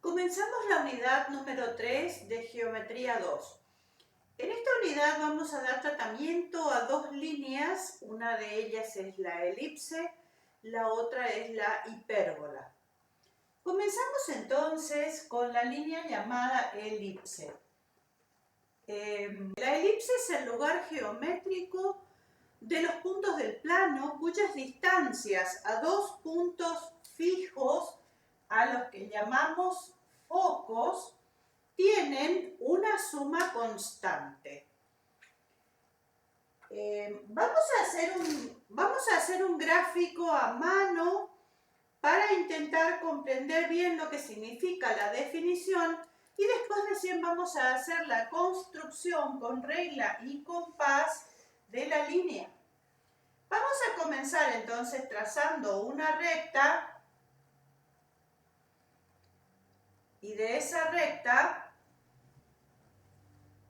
Comenzamos la unidad número 3 de Geometría 2. En esta unidad vamos a dar tratamiento a dos líneas, una de ellas es la elipse, la otra es la hipérbola. Comenzamos entonces con la línea llamada elipse. La elipse es el lugar geométrico de los puntos del plano cuyas distancias a dos puntos fijos, a los que llamamos focos, tienen una suma constante. Vamos a hacer un gráfico a mano para intentar comprender bien lo que significa la definición y después recién vamos a hacer la construcción con regla y compás de la línea. Vamos a comenzar entonces trazando una recta y de esa recta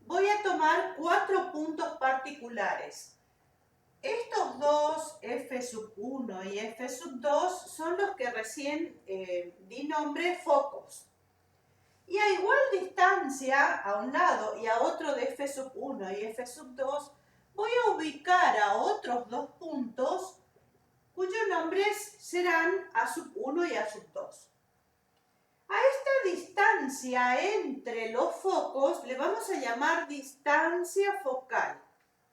voy a tomar 4 puntos particulares. Estos dos, F1 y F2, son los que recién di nombre focos. Y a igual distancia, a un lado y a otro de F1 y F2, voy a ubicar a otros dos puntos cuyos nombres serán A1 y A2. A esta distancia entre los focos le vamos a llamar distancia focal.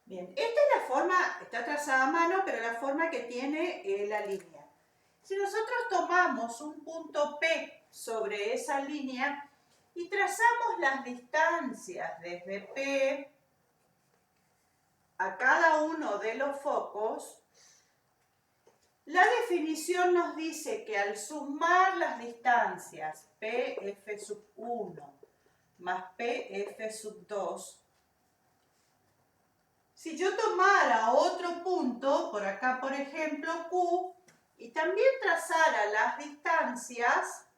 Bien, esta es la forma, está trazada a mano, pero la forma que tiene la línea. Si nosotros tomamos un punto P sobre esa línea y trazamos las distancias desde P a cada uno de los focos, la definición nos dice que al sumar las distancias PF1 más PF2, si yo tomara otro punto, por acá por ejemplo Q, y también trazara las distancias,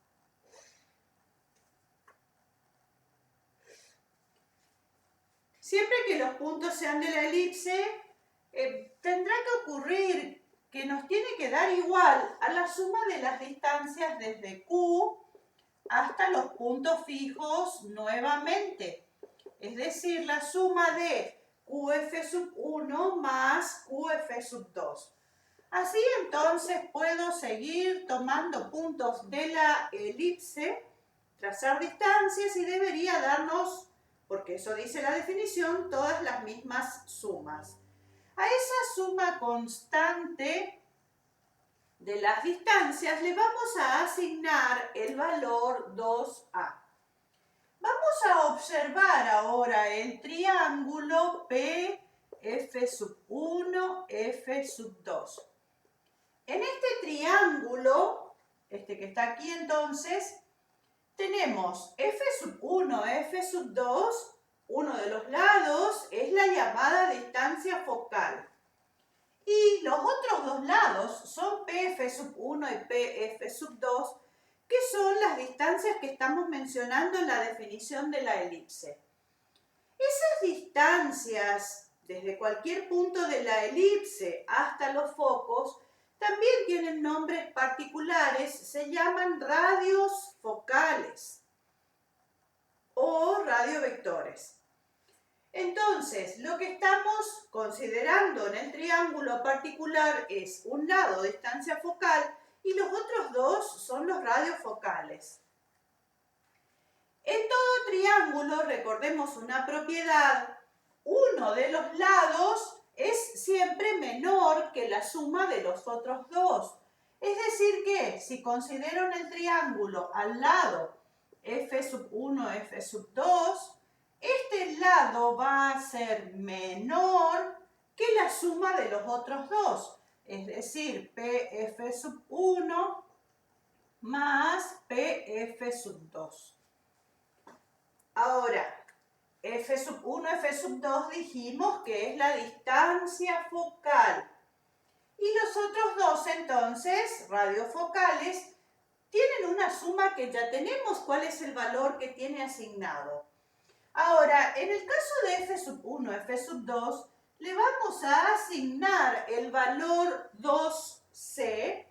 siempre que los puntos sean de la elipse, tendrá que ocurrir que nos tiene que dar igual a la suma de las distancias desde Q hasta los puntos fijos nuevamente. Es decir, la suma de QF1 más QF2. Así entonces puedo seguir tomando puntos de la elipse, trazar distancias y debería darnos, porque eso dice la definición, todas las mismas sumas. A esa suma constante de las distancias le vamos a asignar el valor 2A. Vamos a observar ahora el triángulo PF1, F2. En este triángulo, este que está aquí entonces, tenemos F1, F2, uno de los lados es la llamada distancia focal. Y los otros dos lados son PF1 y PF2, que son las distancias que estamos mencionando en la definición de la elipse. Esas distancias, desde cualquier punto de la elipse hasta los focos, también tienen nombres particulares, se llaman radios focales o radiovectores. Entonces, lo que estamos considerando en el triángulo particular es un lado distancia focal y los otros dos son los radiofocales. En todo triángulo, recordemos una propiedad, uno de los lados es siempre menor que la suma de los otros dos. Es decir que si considero en el triángulo al lado F1, F2, este lado va a ser menor que la suma de los otros dos. Es decir, PF1 más PF2. Ahora, F1, F2 dijimos que es la distancia focal. Y los otros dos, entonces, radiofocales, tienen una suma que ya tenemos cuál es el valor que tiene asignado. Ahora, en el caso de F1, F2, le vamos a asignar el valor 2C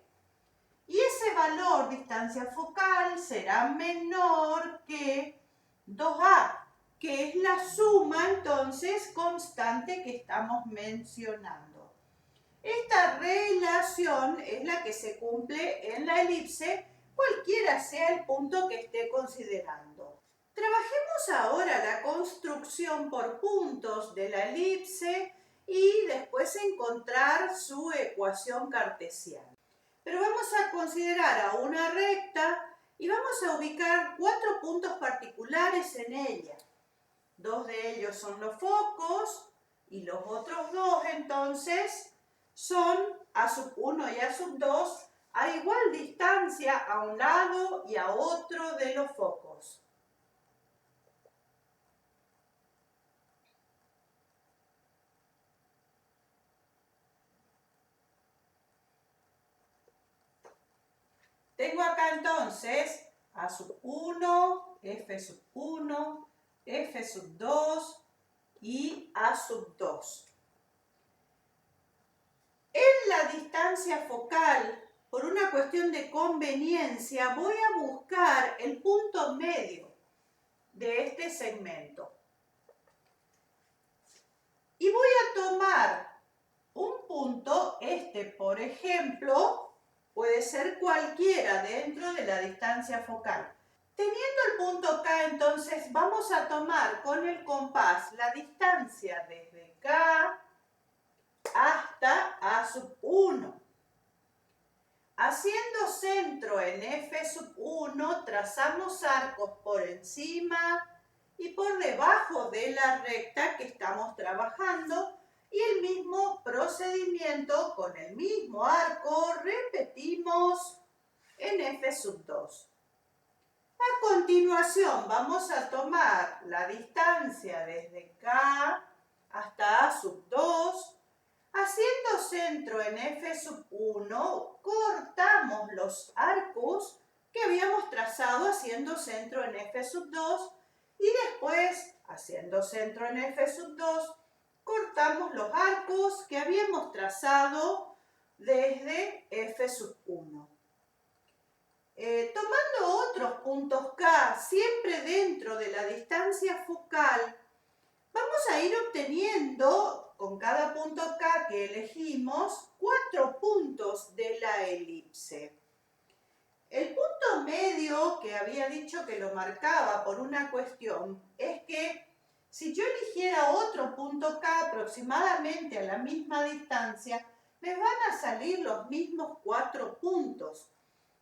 Y ese valor, distancia focal, será menor que 2A, que es la suma entonces constante que estamos mencionando. Esta relación es la que se cumple en la elipse, cualquiera sea el punto que esté considerando. Trabajemos ahora la construcción por puntos de la elipse y después encontrar su ecuación cartesiana. Pero vamos a considerar a una recta y vamos a ubicar 4 puntos particulares en ella. 2 de ellos son los focos y los otros 2 entonces son A1 y A2 a igual distancia a un lado y a otro de los focos. Tengo acá entonces A1, F1, F2 y A2. En la distancia focal, por una cuestión de conveniencia, voy a buscar el punto medio de este segmento. Y voy a tomar un punto, por ejemplo, puede ser cualquiera dentro de la distancia focal. Teniendo el punto K, entonces, vamos a tomar con el compás la distancia desde K hasta A1. Haciendo centro en F1, trazamos arcos por encima y por debajo de la recta que estamos trabajando, y el mismo procedimiento con el mismo arco repetimos en F2. A continuación vamos a tomar la distancia desde K hasta A2. Haciendo centro en F1, cortamos los arcos que habíamos trazado haciendo centro en F2 y después, haciendo centro en F2, cortamos los arcos que habíamos trazado desde F1. Tomando otros puntos K, siempre dentro de la distancia focal, vamos a ir obteniendo, con cada punto K que elegimos, 4 puntos de la elipse. El punto medio, que había dicho que lo marcaba por una cuestión, es que si yo eligiera otro punto K aproximadamente a la misma distancia, me van a salir los mismos 4 puntos.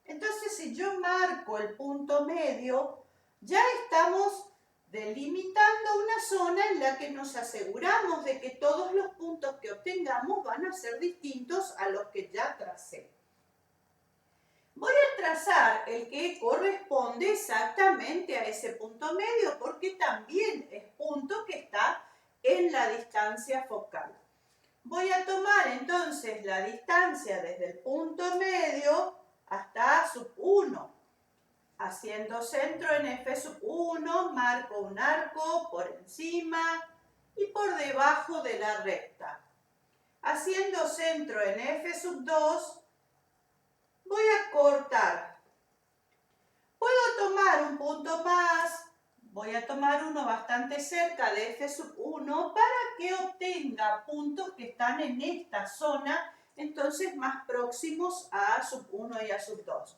Entonces, si yo marco el punto medio, ya estamos delimitando una zona en la que nos aseguramos de que todos los puntos que obtengamos van a ser distintos a los que ya tracé. Voy a trazar el que corresponde exactamente a ese punto medio, porque también es punto que está en la distancia focal. Voy a tomar entonces la distancia desde el punto medio hasta A1. Haciendo centro en F1, marco un arco por encima y por debajo de la recta. Haciendo centro en F2, voy a cortar. Puedo tomar un punto más, voy a tomar uno bastante cerca de F1 para que obtenga puntos que están en esta zona, entonces más próximos a A1 y A2.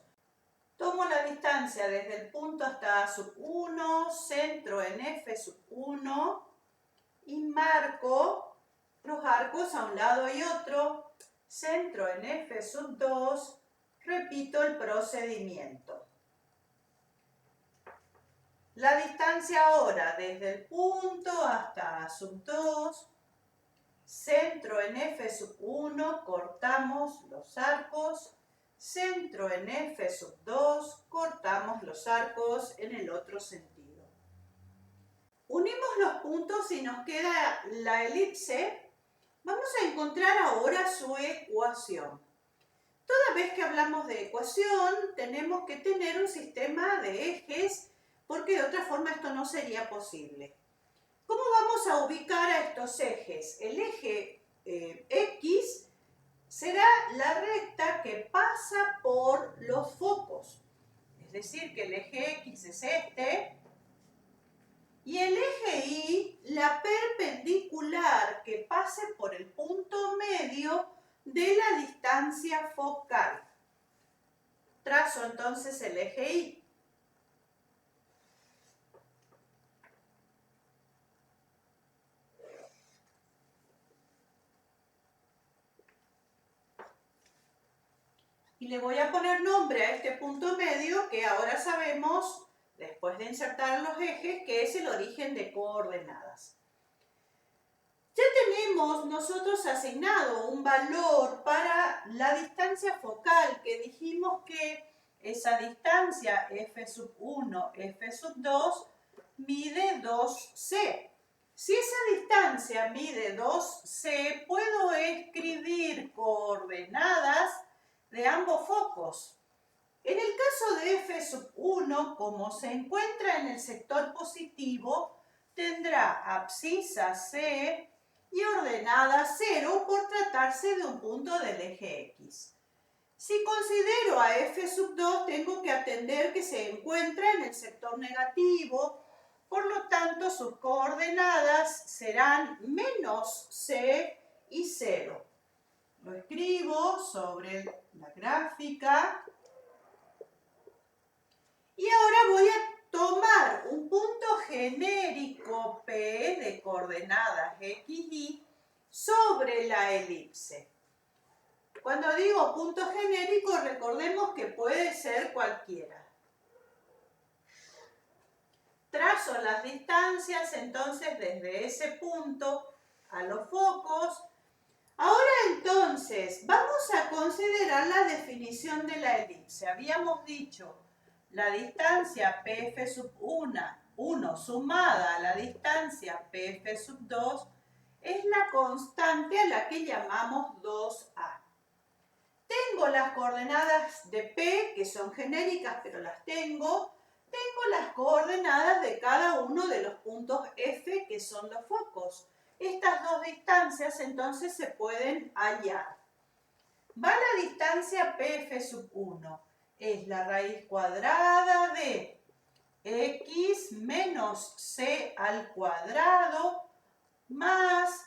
Tomo la distancia desde el punto hasta A1, centro en F1 y marco los arcos a un lado y otro, centro en F2, repito el procedimiento. La distancia ahora desde el punto hasta A2, centro en F1, cortamos los arcos, centro en F2, cortamos los arcos en el otro sentido. Unimos los puntos y nos queda la elipse. Vamos a encontrar ahora su ecuación. Toda vez que hablamos de ecuación, tenemos que tener un sistema de ejes, porque de otra forma esto no sería posible. ¿Cómo vamos a ubicar a estos ejes? El eje X será la recta que pasa por decir que el eje X es este. Y el eje Y, la perpendicular que pase por el punto medio de la distancia focal. Trazo entonces el eje Y. Y le voy a poner nombre a este punto medio que ahora sabemos, después de insertar los ejes, que es el origen de coordenadas. Ya tenemos nosotros asignado un valor para la distancia focal, que dijimos que esa distancia f1, f2, mide 2c. Si esa distancia mide 2c, puedo escribir coordenadas de ambos focos. En el caso de f1, como se encuentra en el sector positivo, tendrá abscisa C y ordenada 0 por tratarse de un punto del eje X. Si considero a f2, tengo que atender que se encuentra en el sector negativo, por lo tanto sus coordenadas serán menos C y 0. Lo escribo sobre la gráfica. Y ahora voy a tomar un punto genérico P de coordenadas X, Y sobre la elipse. Cuando digo punto genérico, recordemos que puede ser cualquiera. Trazo las distancias entonces desde ese punto a los focos. Ahora entonces vamos a considerar la definición de la elipse. Habíamos dicho la distancia PF1 sumada a la distancia PF2 es la constante a la que llamamos 2A. Tengo las coordenadas de P, que son genéricas, pero las tengo. Tengo las coordenadas de cada uno de los puntos F, que son los focos. Estas dos distancias entonces se pueden hallar. Va la distancia PF1. Es la raíz cuadrada de x menos c al cuadrado más,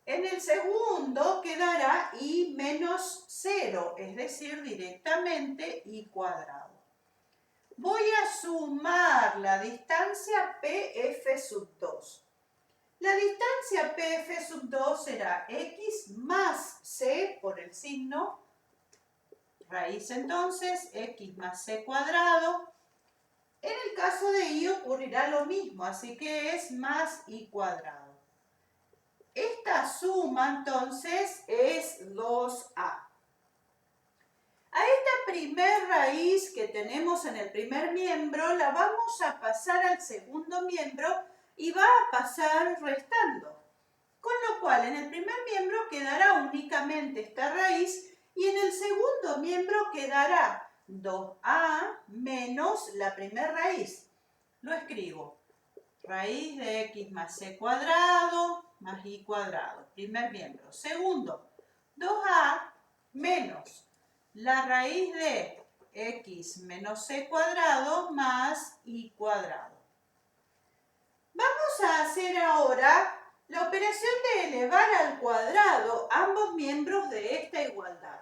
en el segundo quedará y menos 0, es decir, directamente y cuadrado. Voy a sumar la distancia PF2. La distancia PF2 será x más c por el signo. Raíz entonces, x más c cuadrado. En el caso de y ocurrirá lo mismo, así que es más y cuadrado. Esta suma entonces es 2a. A esta primer raíz que tenemos en el primer miembro la vamos a pasar al segundo miembro y va a pasar restando. Con lo cual en el primer miembro quedará únicamente esta raíz y en el segundo miembro quedará 2a menos la primera raíz. Lo escribo. Raíz de x más c cuadrado más y cuadrado. Primer miembro. Segundo, 2a menos la raíz de x menos c cuadrado más y cuadrado. Vamos a hacer ahora la operación de elevar al cuadrado ambos miembros de esta igualdad.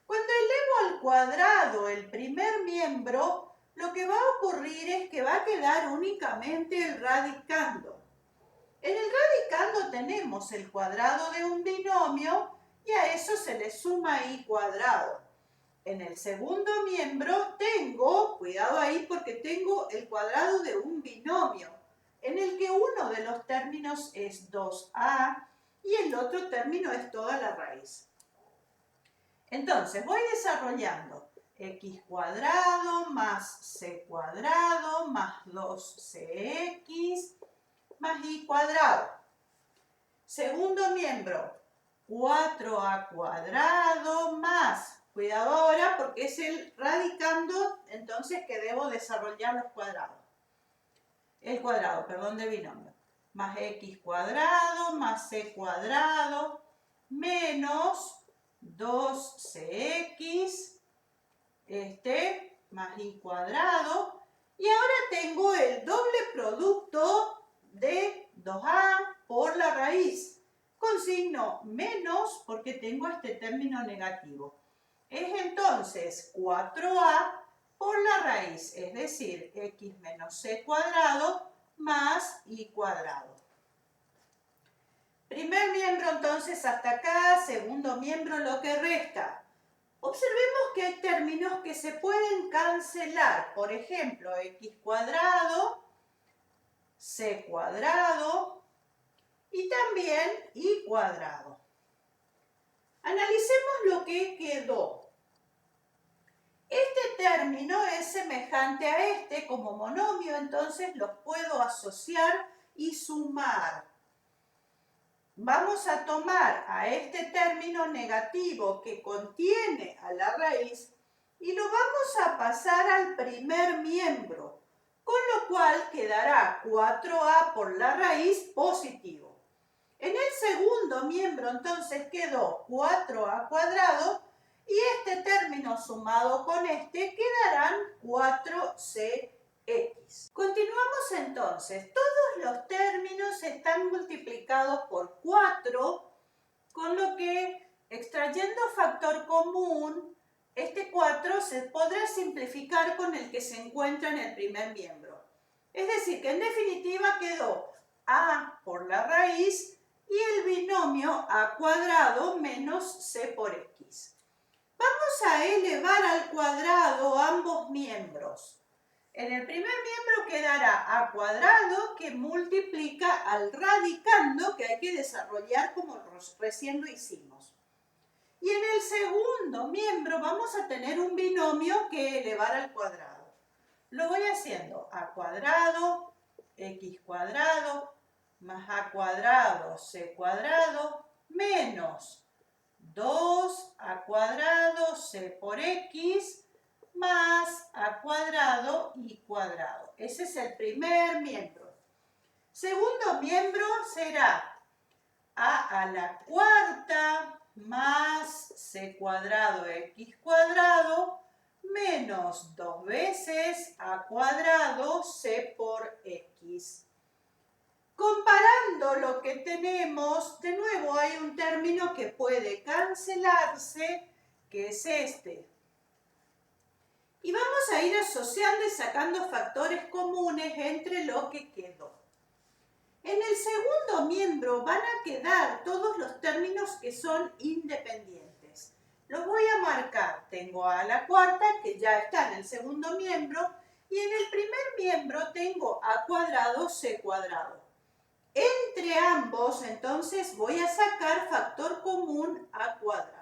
Cuando elevo al cuadrado el primer miembro, lo que va a ocurrir es que va a quedar únicamente el radicando. En el radicando tenemos el cuadrado de un binomio y a eso se le suma y cuadrado. En el segundo miembro tengo, cuidado ahí porque tengo el cuadrado de un binomio, en el que uno de los términos es 2a y el otro término es toda la raíz. Entonces voy desarrollando x cuadrado más c cuadrado más 2cx más y cuadrado. Segundo miembro, 4a cuadrado más, cuidado ahora porque es el radicando, entonces que debo desarrollar los cuadrados. El cuadrado, perdón, de binomio. Más x cuadrado más c cuadrado menos 2cx más y cuadrado. Y ahora tengo el doble producto de 2a por la raíz, con signo menos porque tengo este término negativo. Es entonces 4a por la raíz, es decir, x menos c cuadrado más y cuadrado. Primer miembro entonces hasta acá, segundo miembro lo que resta. Observemos que hay términos que se pueden cancelar, por ejemplo, x cuadrado, c cuadrado y también y cuadrado. Analicemos lo que quedó. Este término es semejante a este como monomio, entonces los puedo asociar y sumar. Vamos a tomar a este término negativo que contiene a la raíz y lo vamos a pasar al primer miembro, con lo cual quedará 4a por la raíz positivo. En el segundo miembro entonces quedó 4a cuadrado y este término sumado con este quedarán 4c. Continuamos entonces. Todos los términos están multiplicados por 4, con lo que extrayendo factor común, este 4 se podrá simplificar con el que se encuentra en el primer miembro. Es decir, que en definitiva quedó a por la raíz y el binomio a cuadrado menos c por x. Vamos a elevar al cuadrado ambos miembros. En el primer miembro quedará a cuadrado que multiplica al radicando que hay que desarrollar como recién lo hicimos. Y en el segundo miembro vamos a tener un binomio que elevar al cuadrado. Lo voy haciendo a cuadrado, x cuadrado, más a cuadrado, c cuadrado, menos 2a cuadrado, c por x, más a cuadrado y cuadrado. Ese es el primer miembro. Segundo miembro será a la cuarta más c cuadrado x cuadrado menos 2 veces a cuadrado c por x. Comparando lo que tenemos, de nuevo hay un término que puede cancelarse, que es este. Y vamos a ir asociando y sacando factores comunes entre lo que quedó. En el segundo miembro van a quedar todos los términos que son independientes. Los voy a marcar. Tengo a la cuarta, que ya está en el segundo miembro, y en el primer miembro tengo a cuadrado, c cuadrado. Entre ambos, entonces, voy a sacar factor común a cuadrado.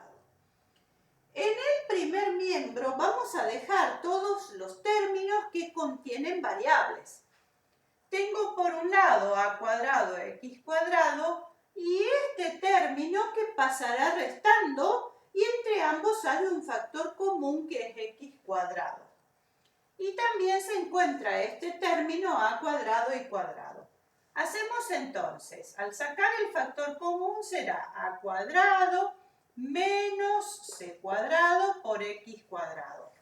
En el primer miembro vamos a dejar todos los términos que contienen variables. Tengo por un lado a cuadrado x cuadrado y este término que pasará restando y entre ambos sale un factor común que es x cuadrado. Y también se encuentra este término a cuadrado y cuadrado. Hacemos entonces, al sacar el factor común será a cuadrado menos c cuadrado por x cuadrado,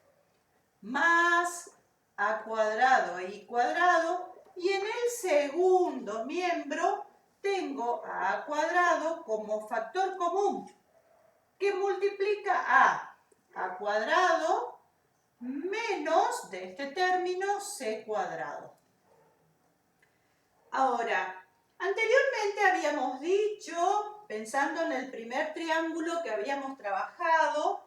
más a cuadrado e y cuadrado, y en el segundo miembro tengo a cuadrado como factor común, que multiplica a cuadrado menos de este término c cuadrado. Ahora, anteriormente habíamos dicho, pensando en el primer triángulo que habíamos trabajado,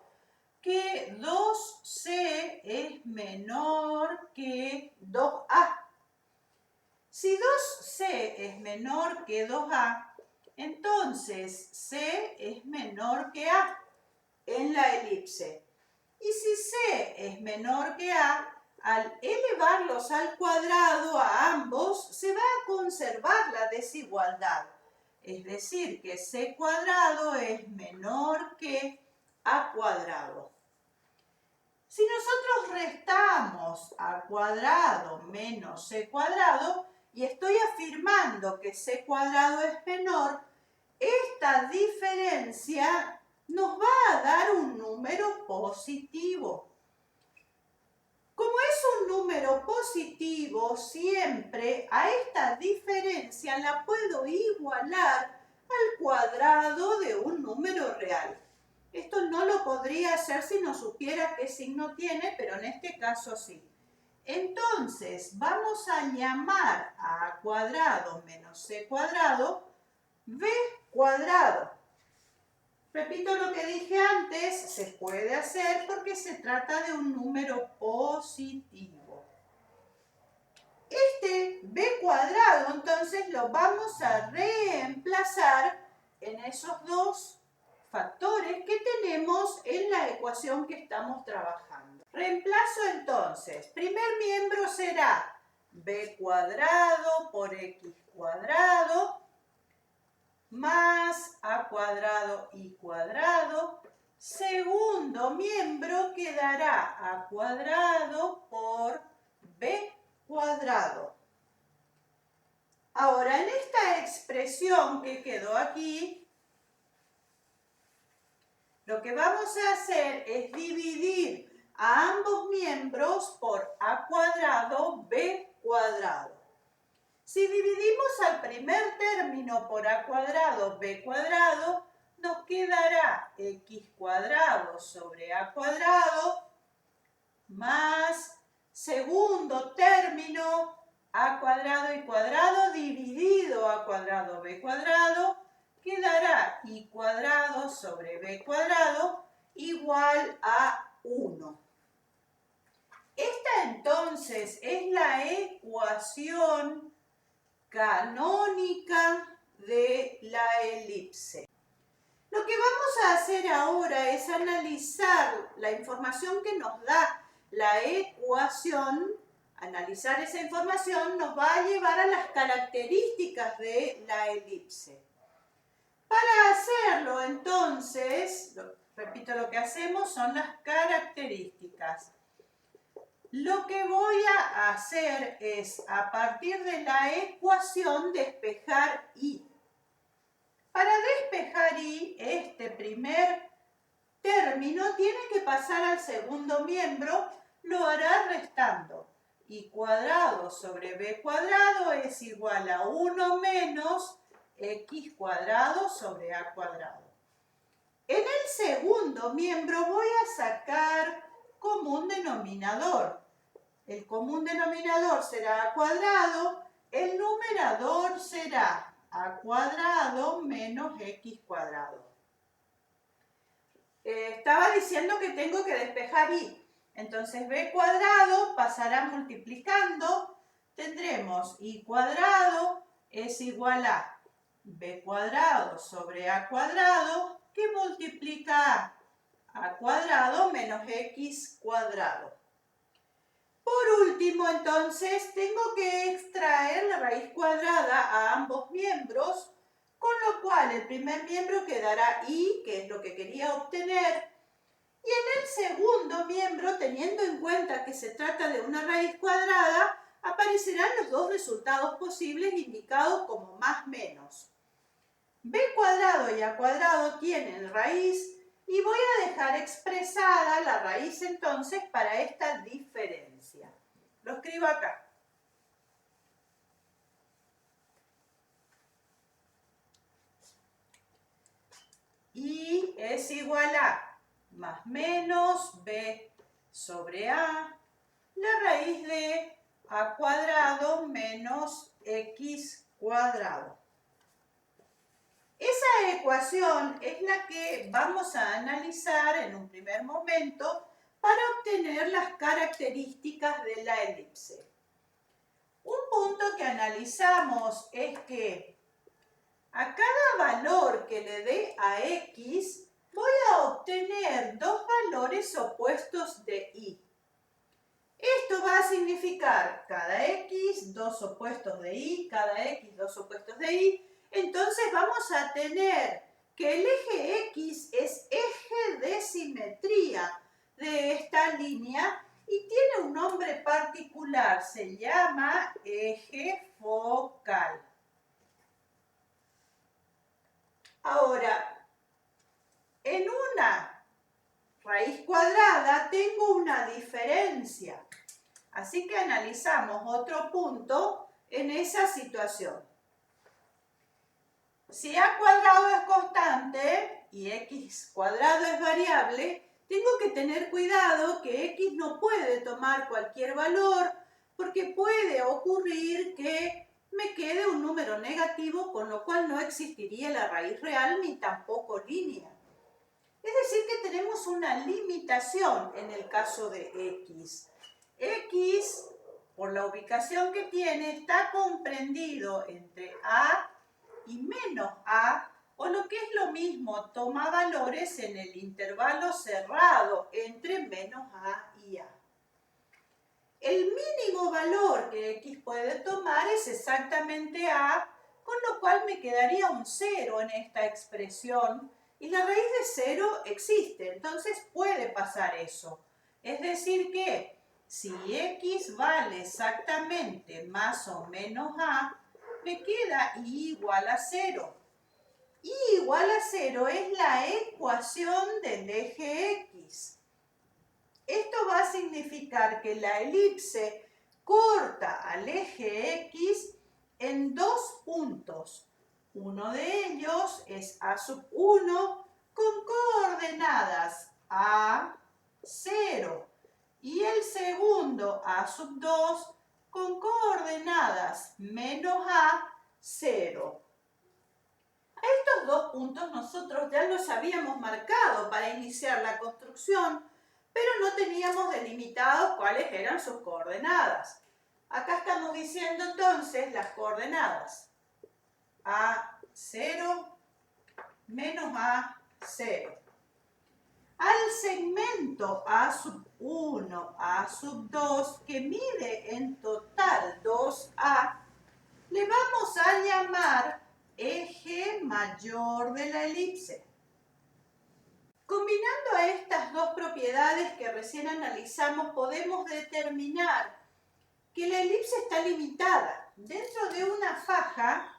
que 2c es menor que 2a. Si 2c es menor que 2a, entonces c es menor que a en la elipse. Y si c es menor que a, al elevarlos al cuadrado a ambos, se va a conservar la desigualdad. Es decir, que c cuadrado es menor que a cuadrado. Si nosotros restamos a cuadrado menos c cuadrado, y estoy afirmando que c cuadrado es menor, esta diferencia nos va a dar un número positivo. Como es un número positivo, siempre a esta diferencia la puedo igualar al cuadrado de un número real. Esto no lo podría hacer si no supiera qué signo tiene, pero en este caso sí. Entonces, vamos a llamar a A cuadrado menos C cuadrado B cuadrado. Repito lo que dije antes, se puede hacer porque se trata de un número positivo. Este b cuadrado, entonces, lo vamos a reemplazar en esos dos factores que tenemos en la ecuación que estamos trabajando. Reemplazo entonces, primer miembro será b cuadrado por x cuadrado más a cuadrado y cuadrado. Segundo miembro quedará a cuadrado por b cuadrado. Ahora, en esta expresión que quedó aquí, lo que vamos a hacer es dividir a ambos miembros por a cuadrado b cuadrado. Si dividimos al primer término por a cuadrado b cuadrado, nos quedará x cuadrado sobre a cuadrado más segundo término a cuadrado y cuadrado dividido a cuadrado b cuadrado, quedará y cuadrado sobre b cuadrado igual a 1. Esta entonces es la ecuación canónica de la elipse. Lo que vamos a hacer ahora es analizar la información que nos da la ecuación. Analizar esa información nos va a llevar a las características de la elipse. Para hacerlo, entonces, repito, lo que hacemos son las características. Lo que voy a hacer es, a partir de la ecuación, despejar y. Para despejar y, este primer término tiene que pasar al segundo miembro, lo hará restando. Y cuadrado sobre b cuadrado es igual a 1 menos x cuadrado sobre a cuadrado. En el segundo miembro voy a sacar común denominador. El común denominador será a cuadrado, el numerador será a cuadrado menos x cuadrado. Estaba diciendo que tengo que despejar y. Entonces b cuadrado pasará multiplicando. Tendremos y cuadrado es igual a b cuadrado sobre a cuadrado que multiplica a cuadrado menos x cuadrado. Por último, entonces, tengo que extraer la raíz cuadrada a ambos miembros, con lo cual el primer miembro quedará y, que es lo que quería obtener, y en el segundo miembro, teniendo en cuenta que se trata de una raíz cuadrada, aparecerán los dos resultados posibles indicados como más menos. B cuadrado y A cuadrado tienen raíz y voy a dejar expresada la raíz entonces para esta diferencia. Lo escribo acá. Y es igual a más menos B sobre A, la raíz de A cuadrado menos X cuadrado. Esa ecuación es la que vamos a analizar en un primer momento para obtener las características de la elipse. Un punto que analizamos es que a cada valor que le dé a x, voy a obtener dos valores opuestos de y. Esto va a significar cada x, dos opuestos de y, cada x, dos opuestos de y. Entonces vamos a tener que el eje x es eje de simetría de esta línea y tiene un nombre particular, se llama eje focal. Ahora, en una raíz cuadrada tengo una diferencia. Así que analizamos otro punto en esa situación. Si a cuadrado es constante y x cuadrado es variable, tengo que tener cuidado que x no puede tomar cualquier valor porque puede ocurrir que me quede un número negativo, con lo cual no existiría la raíz real ni tampoco línea. Es decir, que tenemos una limitación en el caso de x. X, por la ubicación que tiene, está comprendido entre a y menos a, o lo que es lo mismo, toma valores en el intervalo cerrado entre menos a y a. El mínimo valor que x puede tomar es exactamente a, con lo cual me quedaría un 0 en esta expresión, y la raíz de 0 existe, entonces puede pasar eso. Es decir que si x vale exactamente más o menos a, me queda y igual a 0. Y igual a 0 es la ecuación del eje x. Esto va a significar que la elipse corta al eje x en dos puntos. Uno de ellos es A1 con coordenadas A, 0. Y el segundo, A2, con coordenadas menos A, 0. Estos dos puntos nosotros ya los habíamos marcado para iniciar la construcción, pero no teníamos delimitados cuáles eran sus coordenadas. Acá estamos diciendo entonces las coordenadas. A0 menos A0. Al segmento A1, A2, que mide en total 2A, le vamos a llamar eje mayor de la elipse. Combinando a estas dos propiedades que recién analizamos, podemos determinar que la elipse está limitada dentro de una faja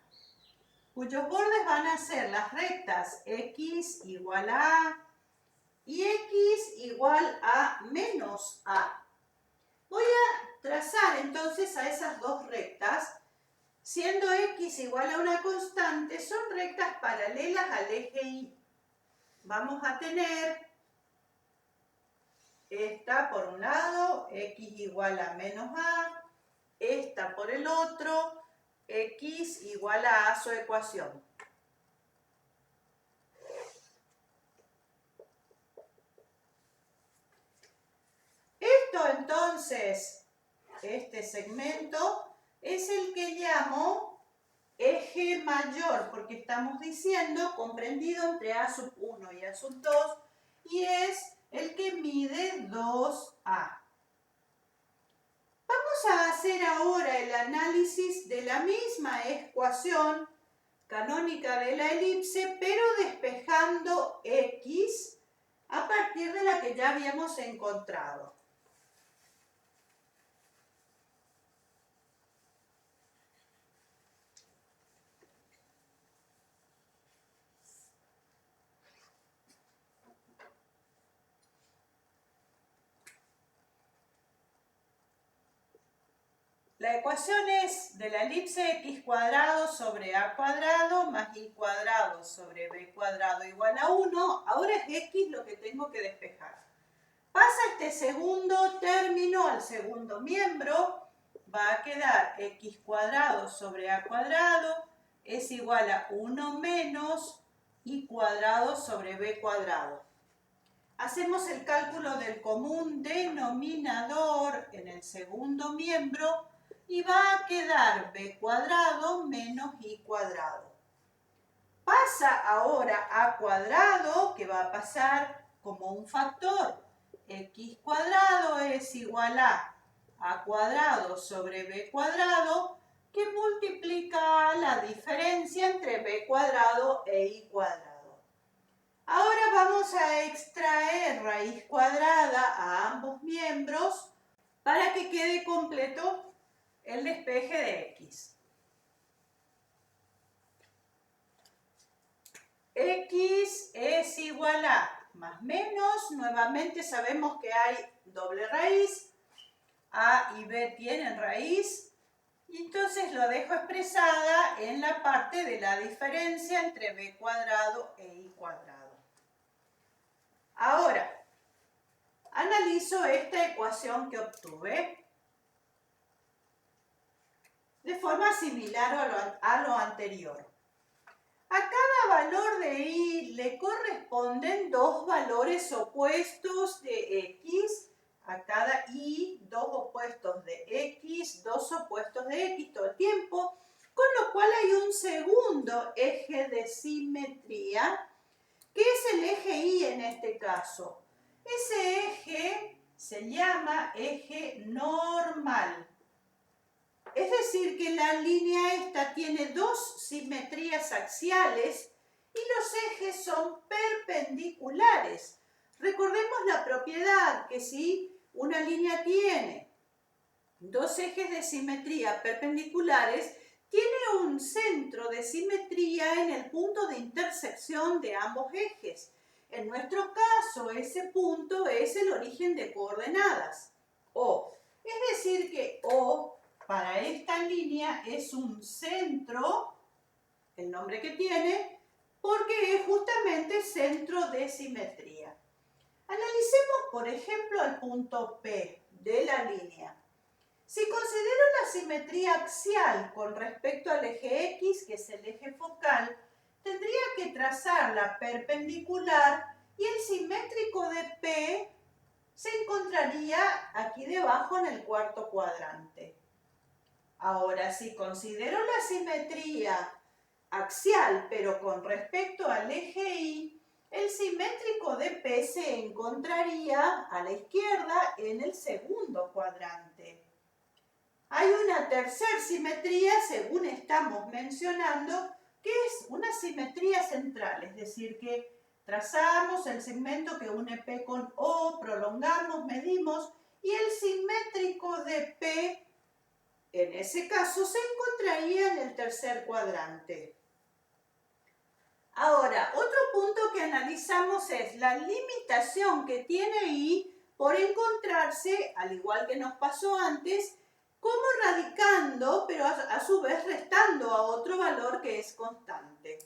cuyos bordes van a ser las rectas x igual a A y x igual a menos A. Voy a trazar entonces a esas dos rectas. Siendo x igual a una constante, son rectas paralelas al eje Y. Vamos a tener esta por un lado, x igual a menos a, esta por el otro, x igual a su ecuación. Esto entonces, este segmento, es el que llamo eje mayor, porque estamos diciendo comprendido entre A1 y A2, y es el que mide 2A. Vamos a hacer ahora el análisis de la misma ecuación canónica de la elipse, pero despejando x a partir de la que ya habíamos encontrado. La ecuación es de la elipse x cuadrado sobre a cuadrado más y cuadrado sobre b cuadrado igual a 1. Ahora es x lo que tengo que despejar. Pasa este segundo término al segundo miembro. Va a quedar x cuadrado sobre a cuadrado es igual a 1 menos y cuadrado sobre b cuadrado. Hacemos el cálculo del común denominador en el segundo miembro y va a quedar b cuadrado menos y cuadrado. Pasa ahora a cuadrado, que va a pasar como un factor. X cuadrado es igual a cuadrado sobre b cuadrado, que multiplica la diferencia entre b cuadrado e y cuadrado. Ahora vamos a extraer raíz cuadrada a ambos miembros para que quede completo el despeje de x. X es igual a más menos, nuevamente sabemos que hay doble raíz, A y B tienen raíz, y entonces lo dejo expresada en la parte de la diferencia entre b cuadrado e i cuadrado. Ahora, analizo esta ecuación que obtuve de forma similar a lo anterior. A cada valor de i le corresponden dos valores opuestos de x. A cada i, dos opuestos de x, dos opuestos de x todo el tiempo, con lo cual hay un segundo eje de simetría, que es el eje y en este caso. Ese eje se llama eje normal. Es decir, que la línea esta tiene dos simetrías axiales y los ejes son perpendiculares. Recordemos la propiedad que si una línea tiene dos ejes de simetría perpendiculares, tiene un centro de simetría en el punto de intersección de ambos ejes. En nuestro caso, ese punto es el origen de coordenadas, O. Es decir que O para esta línea es un centro, el nombre que tiene, porque es justamente centro de simetría. Analicemos, por ejemplo, el punto P de la línea. Si considero la simetría axial con respecto al eje X, que es el eje focal, tendría que trazar la perpendicular y el simétrico de P se encontraría aquí debajo en el cuarto cuadrante. Ahora, si considero la simetría axial, pero con respecto al eje Y, el simétrico de P se encontraría a la izquierda en el segundo cuadrante. Hay una tercera simetría, según estamos mencionando, que es una simetría central, es decir, que trazamos el segmento que une P con O, prolongamos, medimos, y el simétrico de P, en ese caso, se encontraría en el tercer cuadrante. Ahora, otro punto que analizamos es la limitación que tiene I por encontrarse, al igual que nos pasó antes, como radicando, pero a su vez restando a otro valor que es constante.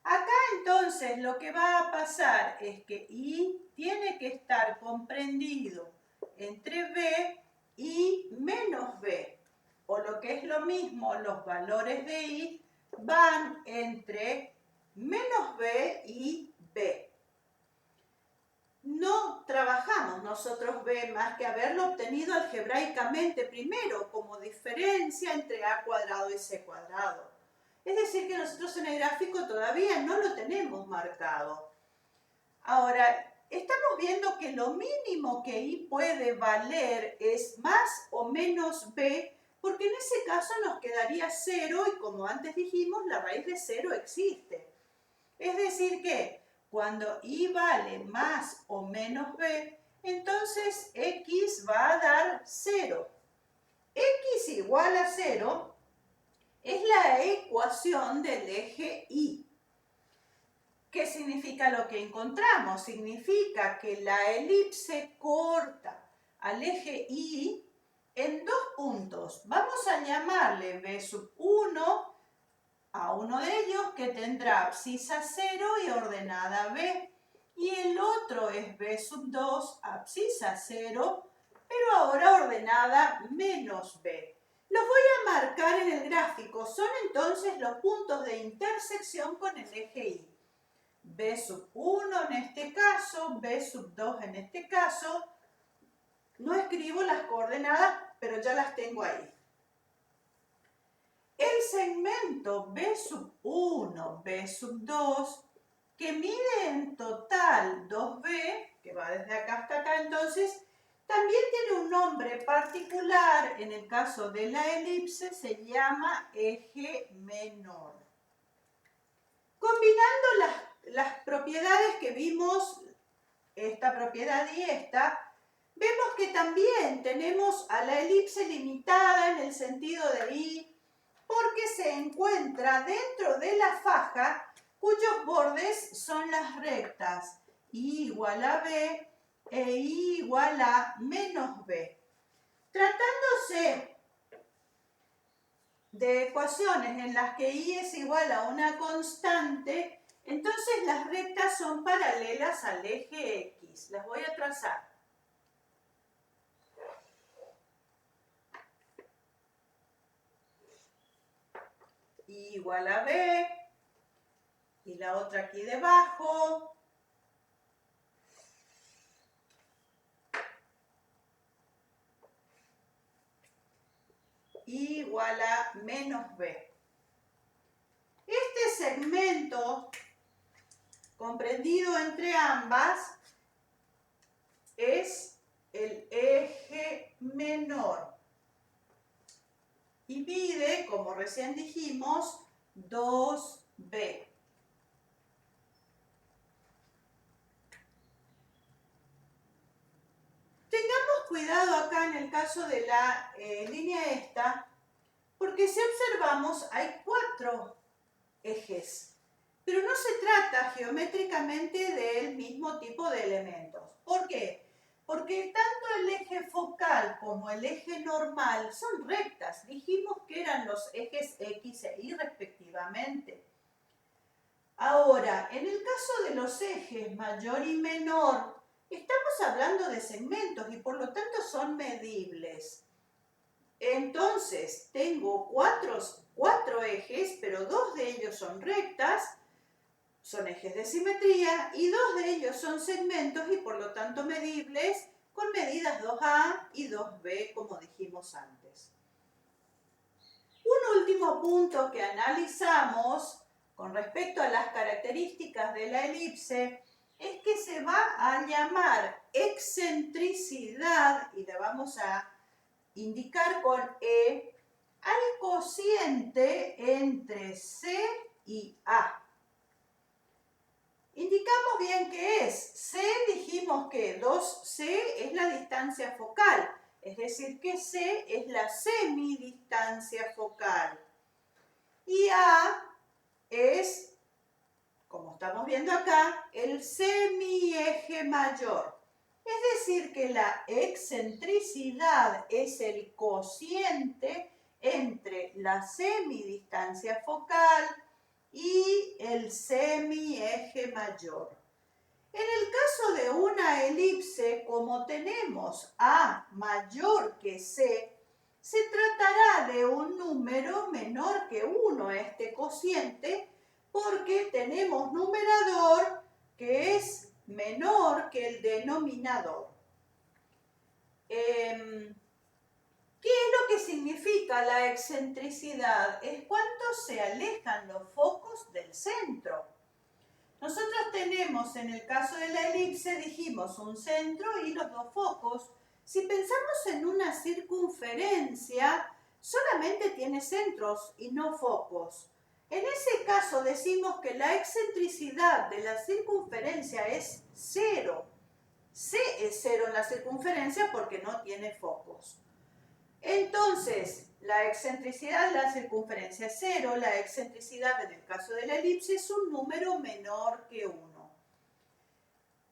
Acá entonces lo que va a pasar es que I tiene que estar comprendido entre B y menos B. O lo que es lo mismo, los valores de I van entre menos B y B. No trabajamos nosotros B más que haberlo obtenido algebraicamente primero como diferencia entre A cuadrado y C cuadrado. Es decir, que nosotros en el gráfico todavía no lo tenemos marcado. Ahora, estamos viendo que lo mínimo que I puede valer es más o menos B, porque en ese caso nos quedaría 0 y como antes dijimos, la raíz de 0 existe. Es decir que cuando I vale más o menos B, entonces X va a dar 0. X igual a 0 es la ecuación del eje Y. ¿Qué significa lo que encontramos? Significa que la elipse corta al eje Y en dos puntos. Vamos a llamarle B sub 1 a uno de ellos, que tendrá abscisa 0 y ordenada B. Y el otro es B sub 2, abscisa 0, pero ahora ordenada menos B. Los voy a marcar en el gráfico. Son entonces los puntos de intersección con el eje Y. B sub 1 en este caso, B sub 2 en este caso. No escribo las coordenadas, pero ya las tengo ahí. El segmento B sub 1, B sub 2, que mide en total 2B, que va desde acá hasta acá, entonces, también tiene un nombre particular. En el caso de la elipse se llama eje menor. Combinando las propiedades que vimos, esta propiedad y esta, vemos que también tenemos a la elipse limitada en el sentido de I, porque se encuentra dentro de la faja cuyos bordes son las rectas I igual a B e I igual a menos B. Tratándose de ecuaciones en las que y es igual a una constante, entonces las rectas son paralelas al eje X. Las voy a trazar. Y igual a B, y la otra aquí debajo. Igual a menos B. Este segmento comprendido entre ambas es el eje menor y mide, como recién dijimos, 2B. Tengamos cuidado acá en el caso de la línea esta, porque si observamos hay 4 ejes, pero no se trata geométricamente del mismo tipo de elementos. ¿Por qué? Porque tanto el eje focal como el eje normal son rectas. Dijimos que eran los ejes X e Y respectivamente. Ahora, en el caso de los ejes mayor y menor, estamos hablando de segmentos y por lo tanto son medibles. Entonces, tengo cuatro ejes, pero 2 de ellos son rectas, son ejes de simetría, y 2 de ellos son segmentos y por lo tanto medibles con medidas 2A y 2B, como dijimos antes. Un último punto que analizamos con respecto a las características de la elipse es que se va a llamar excentricidad, y la vamos a indicar con E, al cociente entre C y A. Indicamos bien qué es. C dijimos que 2C es la distancia focal, es decir que C es la semidistancia focal. Y A es, como estamos viendo acá, el semieje mayor. Es decir que la excentricidad es el cociente entre la semidistancia focal y el semieje mayor. En el caso de una elipse, como tenemos A mayor que C, se tratará de un número menor que 1, este cociente, porque tenemos numerador que es menor que el denominador. ¿Qué es lo que significa la excentricidad? Es cuánto se alejan los focos del centro. Nosotros tenemos, en el caso de la elipse, dijimos un centro y los 2 focos. Si pensamos en una circunferencia, solamente tiene centros y no focos. En ese caso decimos que la excentricidad de la circunferencia es 0. C es 0 en la circunferencia porque no tiene focos. Entonces, la excentricidad de la circunferencia es 0, la excentricidad en el caso de la elipse es un número menor que 1.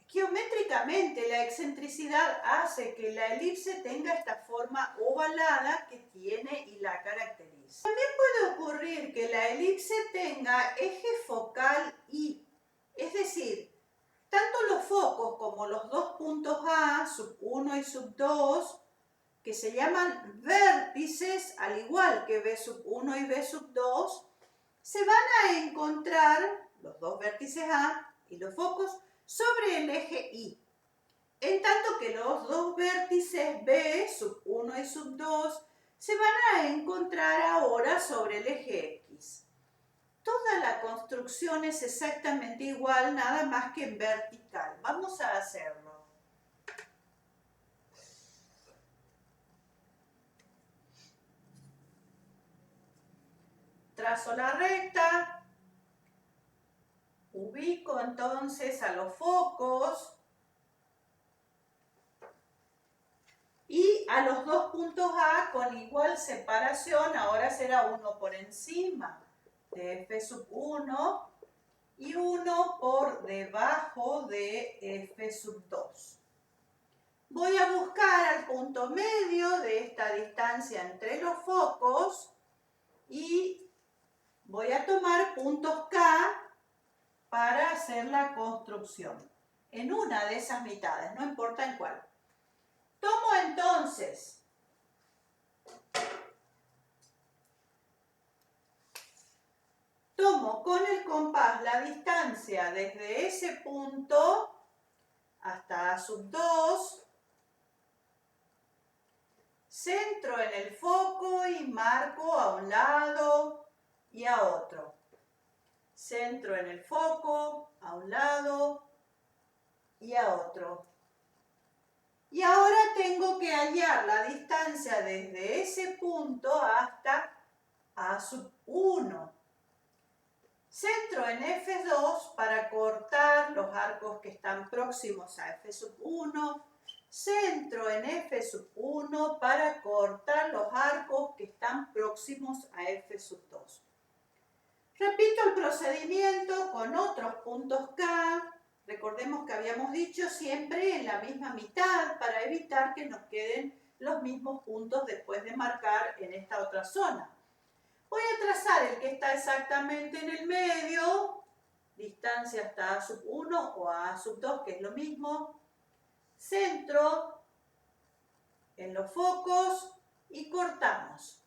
Geométricamente, la excentricidad hace que la elipse tenga esta forma ovalada que tiene y la caracteriza. También puede ocurrir que la elipse tenga eje focal Y, es decir, tanto los focos como los 2 puntos A, sub 1 y sub 2, que se llaman vértices, al igual que B sub 1 y B sub 2, se van a encontrar, los 2 vértices A y los focos, sobre el eje Y. En tanto que los 2 vértices B sub 1 y sub 2 se van a encontrar ahora sobre el eje X. Toda la construcción es exactamente igual, nada más que en vertical. Vamos a hacerlo. Trazo la recta, ubico entonces a los focos y a los 2 puntos A con igual separación, ahora será uno por encima de F sub 1 y uno por debajo de F sub 2. voy a buscar al punto medio de esta distancia entre los focos y voy a tomar puntos K para hacer la construcción en una de esas mitades, no importa en cuál. Tomo entonces con el compás la distancia desde ese punto hasta A2, centro en el foco y marco a un lado y a otro. Centro en el foco, a un lado y a otro. Y ahora tengo que hallar la distancia desde ese punto hasta A1. Centro en F2 para cortar los arcos que están próximos a F1. Centro en F1 para cortar los arcos que están próximos a F2. Repito el procedimiento con otros puntos K. Recordemos que habíamos dicho siempre en la misma mitad para evitar que nos queden los mismos puntos después de marcar en esta otra zona. Voy a trazar el que está exactamente en el medio, distancia hasta A1 o A2, que es lo mismo. Centro en los focos y cortamos.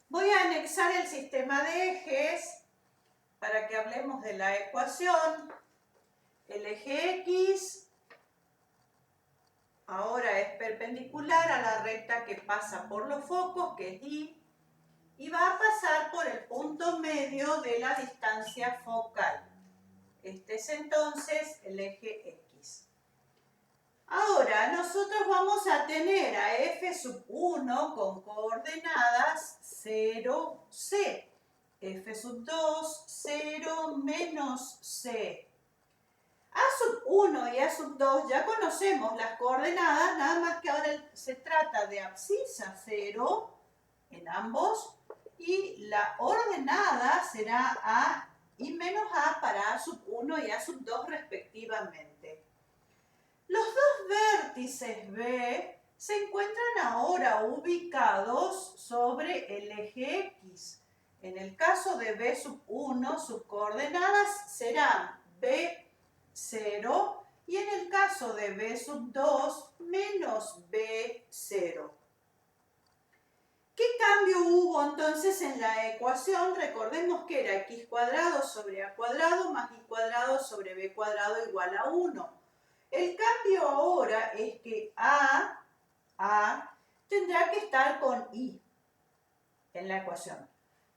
Voy a anexar el sistema de ejes para que hablemos de la ecuación. El eje X ahora es perpendicular a la recta que pasa por los focos, que es y va a pasar por el punto medio de la distancia focal. Este es entonces el eje X. Ahora nosotros vamos a tener a F1 con coordenadas 0, C. F2, 0, menos C. A1 y A2 ya conocemos las coordenadas, nada más que ahora se trata de abscisa 0 en ambos y la ordenada será A y menos A para A1 y A2 respectivamente. Los dos vértices B se encuentran ahora ubicados sobre el eje X. En el caso de B1, sus coordenadas serán B0 y en el caso de B2, menos B0. ¿Qué cambio hubo entonces en la ecuación? Recordemos que era x cuadrado sobre a cuadrado más y cuadrado sobre b cuadrado igual a 1. El cambio ahora es que A tendrá que estar con I en la ecuación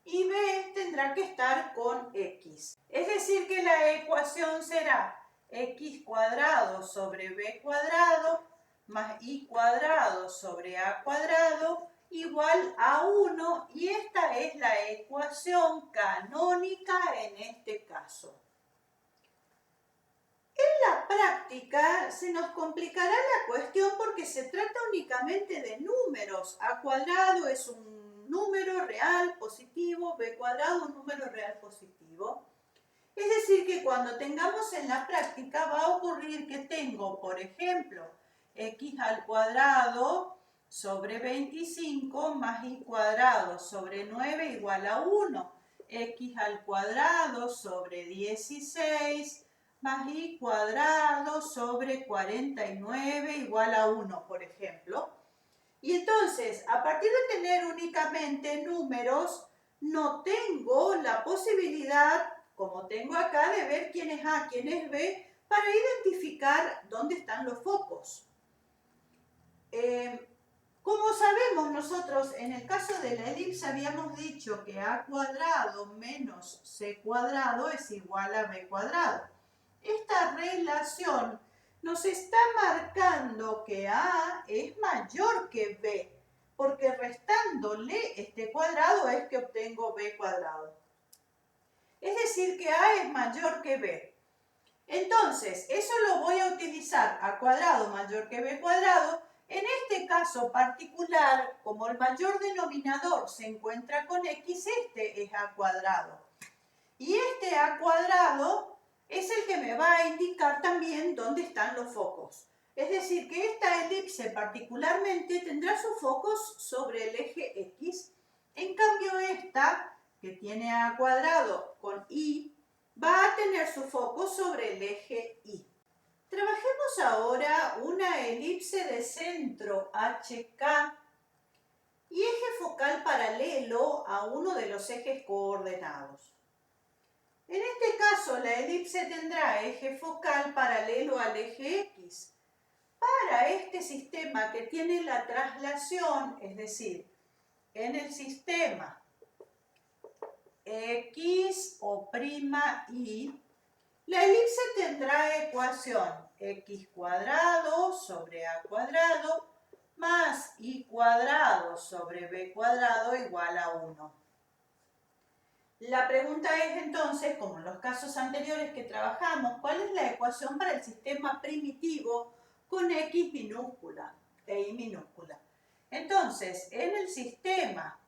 y B tendrá que estar con X. Es decir que la ecuación será x cuadrado sobre b cuadrado más i cuadrado sobre a cuadrado igual a 1 y esta es la ecuación canónica en este caso. En la práctica se nos complicará la cuestión porque se trata únicamente de números. A cuadrado es un número real positivo, b cuadrado un número real positivo. Es decir que cuando tengamos en la práctica va a ocurrir que tengo, por ejemplo, x al cuadrado sobre 25 más y cuadrado sobre 9 igual a 1. X al cuadrado sobre 16 más y cuadrado sobre 49 igual a 1, por ejemplo. Y entonces, a partir de tener únicamente números, no tengo la posibilidad, como tengo acá, de ver quién es A, quién es B, para identificar dónde están los focos. Como sabemos nosotros, en el caso de la elipse habíamos dicho que a cuadrado menos c cuadrado es igual a b cuadrado. Esta relación nos está marcando que a es mayor que b, porque restándole este cuadrado es que obtengo b cuadrado. Es decir que a es mayor que b. Entonces, eso lo voy a utilizar, a cuadrado mayor que b cuadrado. En este caso particular, como el mayor denominador se encuentra con x, este es a cuadrado. Y este a cuadrado es el que me va a indicar también dónde están los focos. Es decir, que esta elipse particularmente tendrá sus focos sobre el eje X. En cambio esta, que tiene a cuadrado con Y, va a tener su foco sobre el eje Y. Trabajemos ahora una elipse de centro HK y eje focal paralelo a uno de los ejes coordenados. En este caso, la elipse tendrá eje focal paralelo al eje X. Para este sistema que tiene la traslación, es decir, en el sistema X o' Y, la elipse tendrá ecuación x cuadrado sobre a cuadrado más y cuadrado sobre b cuadrado igual a 1. La pregunta es entonces, como en los casos anteriores que trabajamos, ¿cuál es la ecuación para el sistema primitivo con x minúscula e y minúscula? Entonces, en el sistema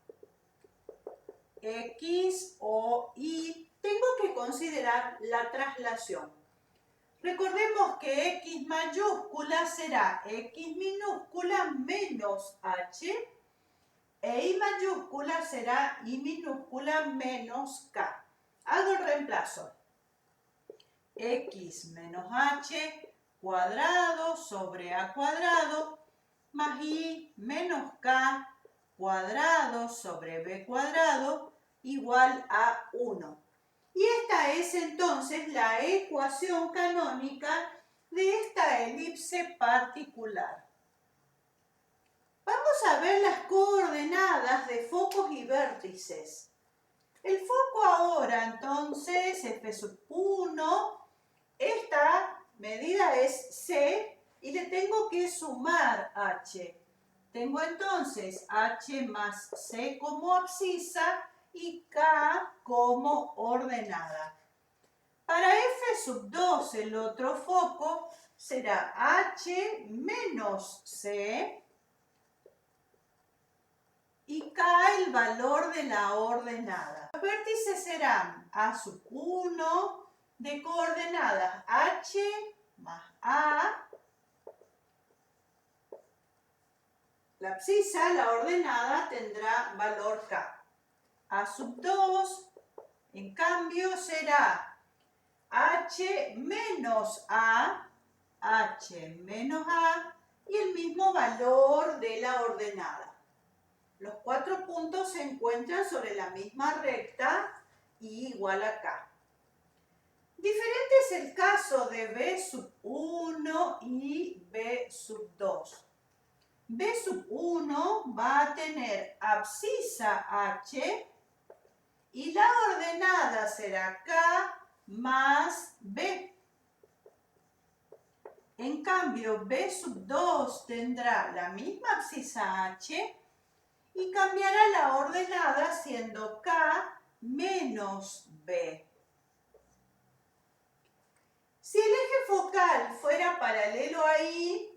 X o Y, tengo que considerar la traslación. Recordemos que X mayúscula será X minúscula menos H e Y mayúscula será Y minúscula menos K. Hago el reemplazo. X menos H cuadrado sobre A cuadrado más Y menos K cuadrado sobre B cuadrado igual a 1. Y esta es entonces la ecuación canónica de esta elipse particular. Vamos a ver las coordenadas de focos y vértices. El foco ahora entonces F1, esta medida es C y le tengo que sumar H. Tengo entonces H más C como abscisa y K como ordenada. Para F2, el otro foco, será H menos C y K el valor de la ordenada. Los vértices serán A1 de coordenadas H más A. La abscisa, la ordenada, tendrá valor K. A2, en cambio, será H menos A, H menos A, y el mismo valor de la ordenada. Los 4 puntos se encuentran sobre la misma recta y igual a K. Diferente es el caso de B1 y B2. B1 va a tener abscisa H y la ordenada será K más B. En cambio, B2 tendrá la misma abscisa H y cambiará la ordenada siendo K menos B. Si el eje focal fuera paralelo a Y,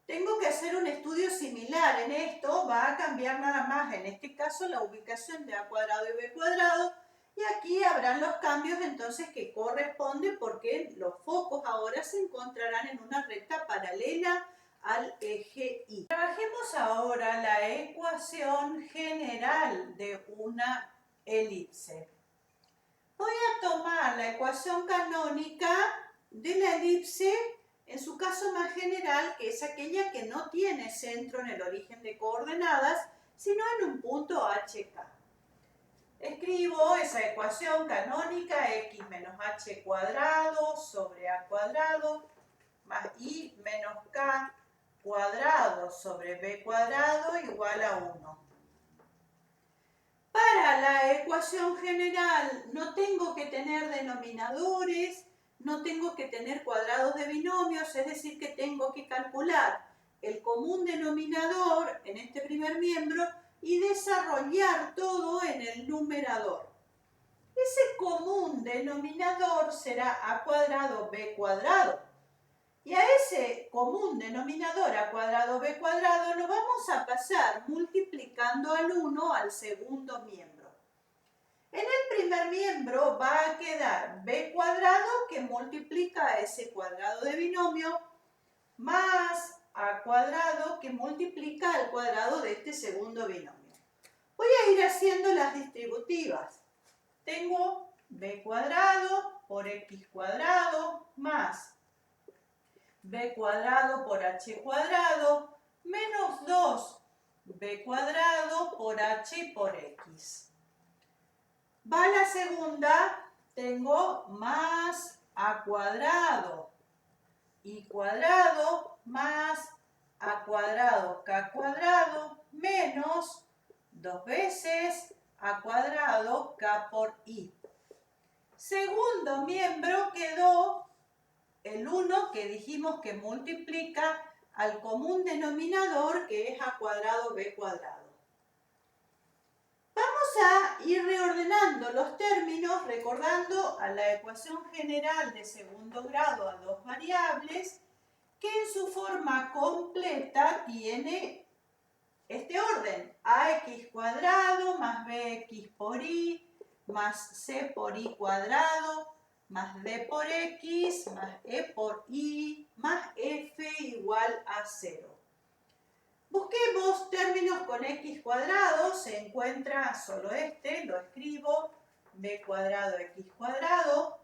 tengo que hacer un estudio similar. En esto va a cambiar nada más, en este caso, la ubicación de A cuadrado y B cuadrado. Y aquí habrán los cambios entonces que corresponden porque los focos ahora se encontrarán en una recta paralela al eje Y. Trabajemos ahora la ecuación general de una elipse. Voy a tomar la ecuación canónica de la elipse en su caso más general, que es aquella que no tiene centro en el origen de coordenadas, sino en un punto HK. Escribo esa ecuación canónica, x menos h cuadrado sobre a cuadrado más y menos k cuadrado sobre b cuadrado igual a 1. Para la ecuación general no tengo que tener denominadores, no tengo que tener cuadrados de binomios, es decir, que tengo que calcular el común denominador en este primer miembro y desarrollar todo en el numerador. Ese común denominador será a cuadrado b cuadrado. Y a ese común denominador a cuadrado b cuadrado lo vamos a pasar multiplicando al 1 al segundo miembro. En el primer miembro va a quedar b cuadrado que multiplica a ese cuadrado de binomio más a cuadrado que multiplica al cuadrado de este segundo binomio. Voy a ir haciendo las distributivas. Tengo b cuadrado por x cuadrado más b cuadrado por h cuadrado menos 2b cuadrado por h por x. Va la segunda, tengo más a cuadrado y cuadrado más a cuadrado k cuadrado menos 2 veces a cuadrado k por i. Segundo miembro quedó el 1 que dijimos que multiplica al común denominador, que es a cuadrado b cuadrado. Vamos a ir reordenando los términos recordando a la ecuación general de segundo grado a dos variables, que en su forma completa tiene este orden: ax cuadrado más bx por y más c por y cuadrado más d por x más e por y más f igual a 0. Busquemos términos con x cuadrado, se encuentra solo este, lo escribo, b cuadrado x cuadrado.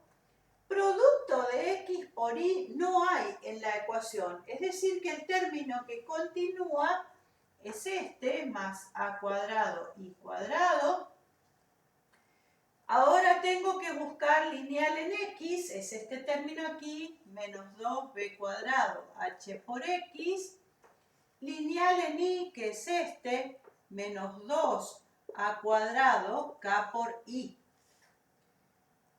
Producto de x por y no hay en la ecuación, es decir que el término que continúa es este, más a cuadrado y cuadrado. Ahora tengo que buscar lineal en x, es este término aquí, menos 2b cuadrado h por x. Lineal en y, que es este, menos 2 a cuadrado k por i.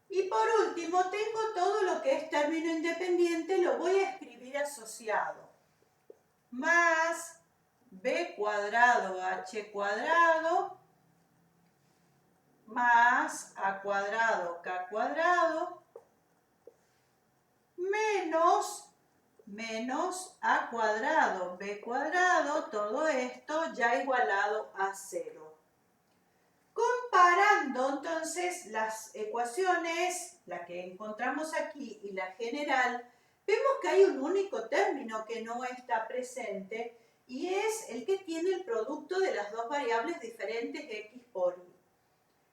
Y por último, tengo todo lo que es término independiente, lo voy a escribir asociado. Más b cuadrado h cuadrado más a cuadrado k cuadrado menos a cuadrado b cuadrado, todo esto ya igualado a 0. Comparando entonces las ecuaciones, la que encontramos aquí y la general, vemos que hay un único término que no está presente y es el que tiene el producto de las dos variables diferentes x por y.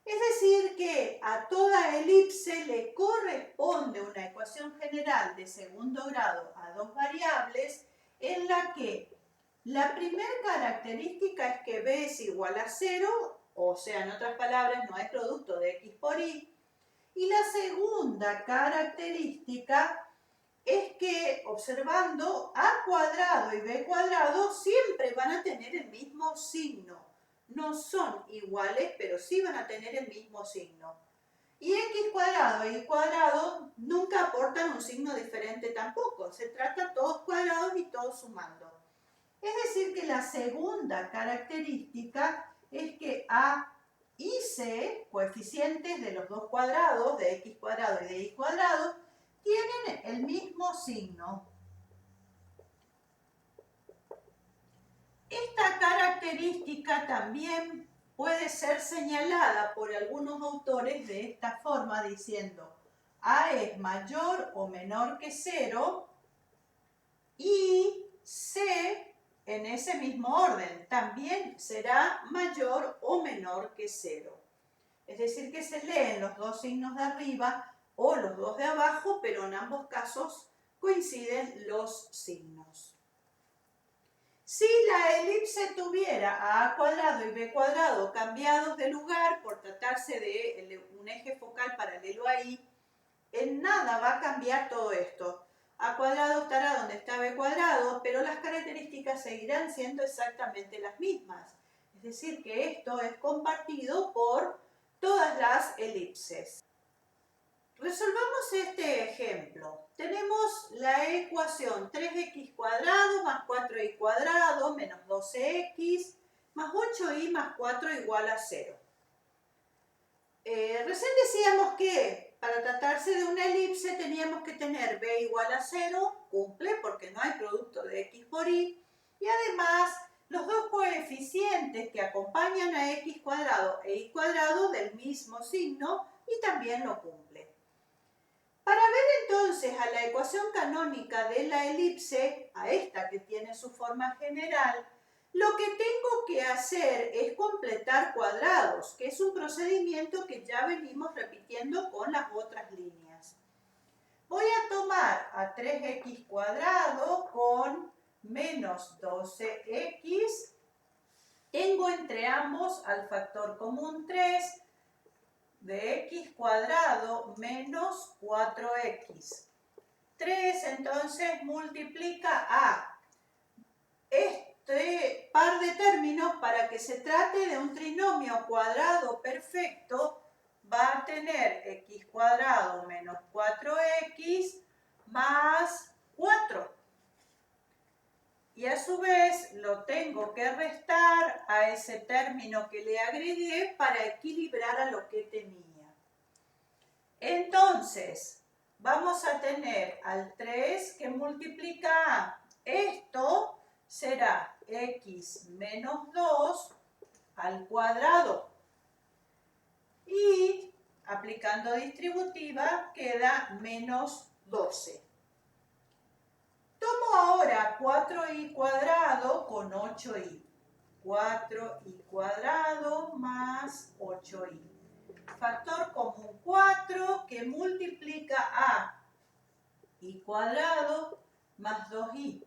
Es decir que a toda elipse le corresponde una ecuación general de segundo grado a dos variables en la que la primera característica es que b es igual a 0, o sea, en otras palabras, no es producto de x por y. Y la segunda característica es que, observando a cuadrado y b cuadrado, siempre van a tener el mismo signo. No son iguales, pero sí van a tener el mismo signo. Y x cuadrado y y cuadrado nunca aportan un signo diferente tampoco. Se trata todos cuadrados y todos sumando. Es decir que la segunda característica es que a y c, coeficientes de los dos cuadrados, de x cuadrado y de y cuadrado, tienen el mismo signo. Esta característica también puede ser señalada por algunos autores de esta forma, diciendo a es mayor o menor que 0 y c en ese mismo orden también será mayor o menor que 0. Es decir que se leen los dos signos de arriba o los dos de abajo, pero en ambos casos coinciden los signos. Si la elipse tuviera a cuadrado y b cuadrado cambiados de lugar por tratarse de un eje focal paralelo a y, en nada va a cambiar todo esto. A cuadrado estará donde está b cuadrado, pero las características seguirán siendo exactamente las mismas. Es decir, que esto es compartido por todas las elipses. Resolvamos este ejemplo. Tenemos la ecuación 3x cuadrado más 4y cuadrado menos 12x más 8y más 4 igual a 0. Recién decíamos que para tratarse de una elipse teníamos que tener b igual a 0, cumple porque no hay producto de x por y, y además los dos coeficientes que acompañan a x cuadrado e y cuadrado del mismo signo y también lo cumple. Para ver entonces a la ecuación canónica de la elipse, a esta que tiene su forma general, lo que tengo que hacer es completar cuadrados, que es un procedimiento que ya venimos repitiendo con las otras líneas. Voy a tomar a 3x cuadrado con menos 12x. Tengo entre ambos al factor común 3 de x cuadrado menos 4x. 3 entonces multiplica a este par de términos. Para que se trate de un trinomio cuadrado perfecto, va a tener x cuadrado menos 4x más 4. Y a su vez lo tengo que restar a ese término que le agregué para equilibrar a lo que tenía. Entonces, vamos a tener al 3 que multiplica a. Esto será x menos 2 al cuadrado. Y aplicando distributiva queda menos 12. Tomo ahora 4y cuadrado con 8y. 4y cuadrado más 8y. Factor común 4 que multiplica a y cuadrado más 2y.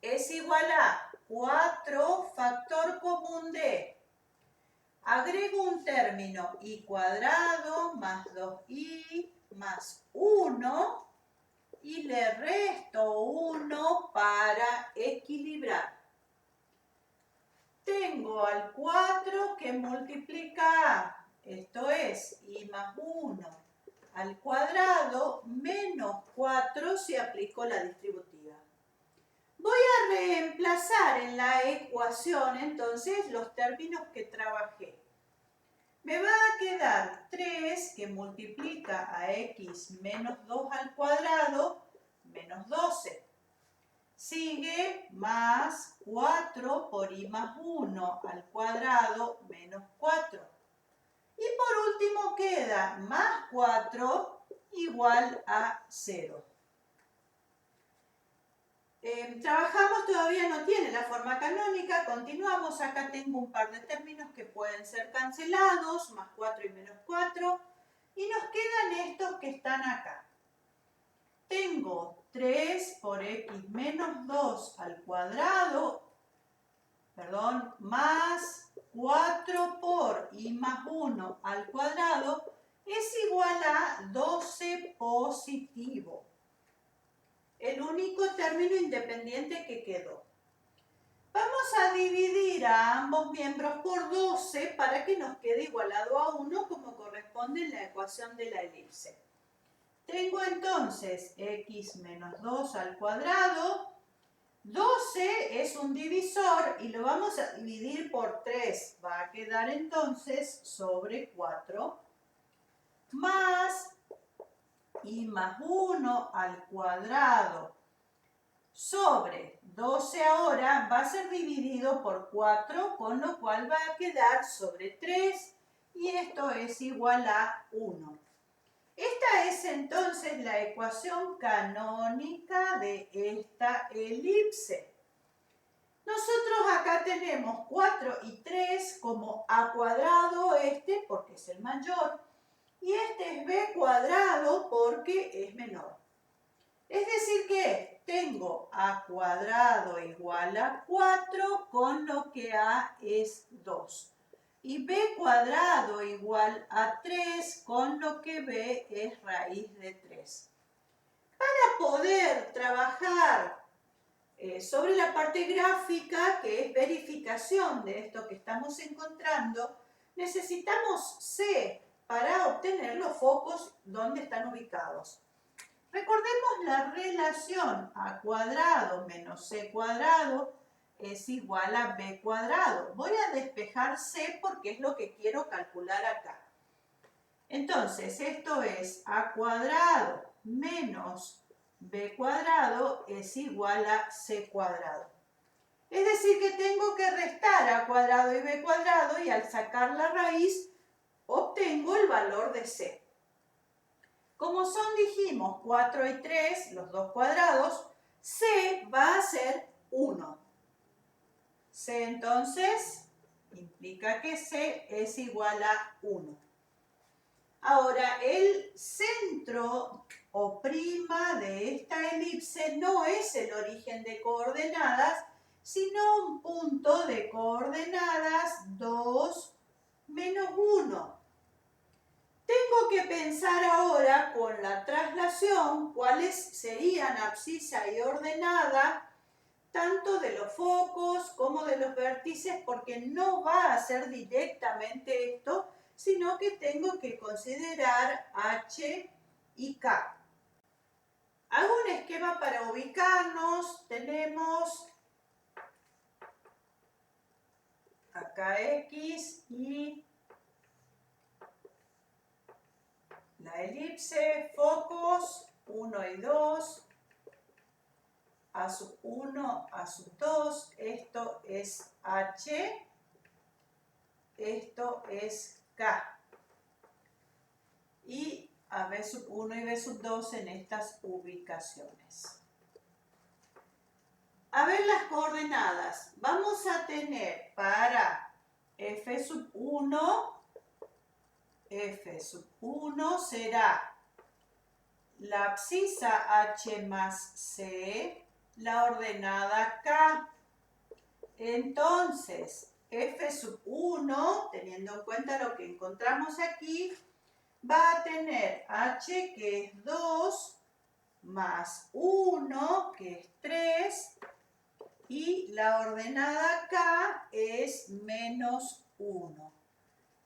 Es igual a 4 factor común de. Agrego un término y cuadrado más 2y más 1 y le resto 1 para equilibrar. Tengo al 4 que multiplica a, esto es y más 1 al cuadrado menos 4 si aplico la distributiva. Voy a reemplazar en la ecuación entonces los términos que trabajé. Me va a quedar 3 que multiplica a x menos 2 al cuadrado menos 12. Sigue más 4 por y más 1 al cuadrado menos 4. Y por último queda más 4 igual a 0. Trabajamos, todavía no tiene la forma canónica, continuamos. Acá tengo un par de términos que pueden ser cancelados, más 4 y menos 4. Y nos quedan estos que están acá. Tengo 3 por x menos 2 al cuadrado, más 4 por y más 1 al cuadrado es igual a 12 positivo. El único término independiente que quedó. Vamos a dividir a ambos miembros por 12 para que nos quede igualado a 1 como corresponde en la ecuación de la elipse. Tengo entonces x menos 2 al cuadrado. 12 es un divisor y lo vamos a dividir por 3. Va a quedar entonces sobre 4 más y más 1 al cuadrado sobre 12 ahora va a ser dividido por 4, con lo cual va a quedar sobre 3 y esto es igual a 1. Esta es entonces la ecuación canónica de esta elipse. Nosotros acá tenemos 4 y 3 como a cuadrado porque es el mayor, y este es b cuadrado porque es menor. Es decir que tengo a cuadrado igual a 4, con lo que a es 2. Y b cuadrado igual a 3, con lo que b es raíz de 3. Para poder trabajar sobre la parte gráfica, que es verificación de esto que estamos encontrando, necesitamos C para obtener los focos donde están ubicados. Recordemos la relación a cuadrado menos c cuadrado es igual a b cuadrado. Voy a despejar c porque es lo que quiero calcular acá. Entonces, esto es a cuadrado menos b cuadrado es igual a c cuadrado. Es decir que tengo que restar a cuadrado y b cuadrado y al sacar la raíz obtengo el valor de c. Como son, dijimos, 4 y 3, los dos cuadrados, C va a ser 1. C entonces implica que C es igual a 1. Ahora, el centro o prima de esta elipse no es el origen de coordenadas, sino un punto de coordenadas 2 menos 1. Tengo que pensar ahora con la traslación cuáles serían abscisa y ordenada tanto de los focos como de los vértices, porque no va a ser directamente esto, sino que tengo que considerar H y K. Hago un esquema para ubicarnos. Tenemos acá X y la elipse, focos 1 y 2, A sub 1, A sub 2, esto es H, esto es K. Y a B sub 1 y B sub 2 en estas ubicaciones. A ver las coordenadas. Vamos a tener para F sub 1, F sub 1 será la abscisa H más C, la ordenada K. Entonces, F sub 1, teniendo en cuenta lo que encontramos aquí, va a tener H, que es 2, más 1, que es 3, y la ordenada K es menos 1.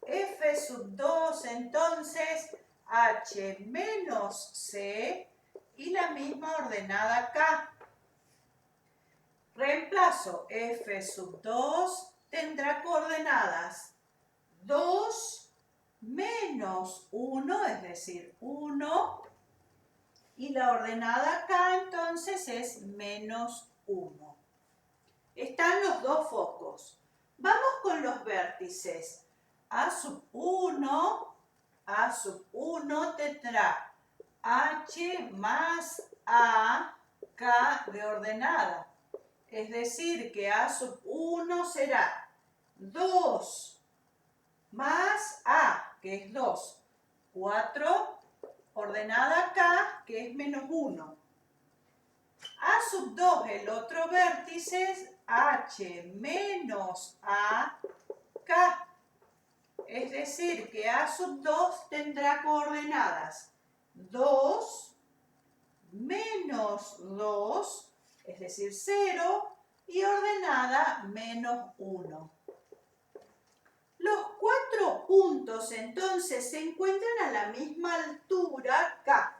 F sub 2, entonces, H menos C y la misma ordenada K. Reemplazo F sub 2 tendrá coordenadas 2 menos 1, es decir, 1, y la ordenada K entonces es menos 1. Están los dos focos. Vamos con los vértices. A sub 1 tendrá H más A, K de ordenada. Es decir, que A sub 1 será 2 más A, que es 2, 4, ordenada K, que es menos 1. A sub 2, el otro vértice, es H menos A, K. Es decir, que A sub 2 tendrá coordenadas 2 menos 2, es decir, 0, y ordenada menos 1. Los 4 puntos entonces se encuentran a la misma altura K.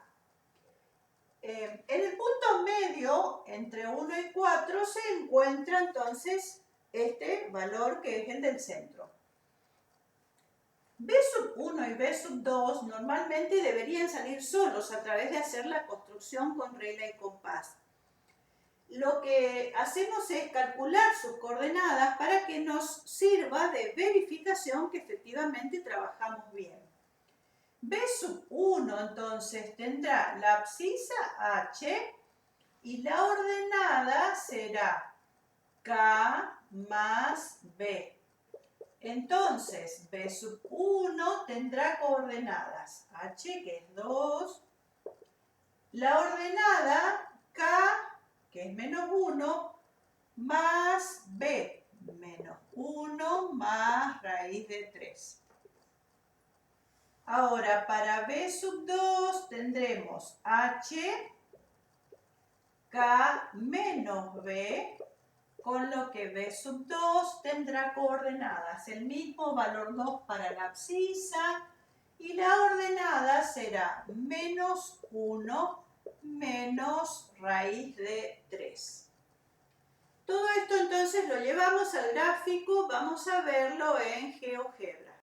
En el punto medio, entre 1 y 4, se encuentra entonces este valor que es el del centro. B sub 1 y B sub 2 normalmente deberían salir solos a través de hacer la construcción con regla y compás. Lo que hacemos es calcular sus coordenadas para que nos sirva de verificación que efectivamente trabajamos bien. B sub 1 entonces tendrá la abscisa H y la ordenada será K más B. Entonces, B sub 1 tendrá coordenadas H, que es 2, la ordenada K, que es menos 1, más B, menos 1 más raíz de 3. Ahora, para B sub 2 tendremos H, K menos B, con lo que B sub 2 tendrá coordenadas, el mismo valor 2 para la abscisa, y la ordenada será menos 1 menos raíz de 3. Todo esto entonces lo llevamos al gráfico, vamos a verlo en GeoGebra.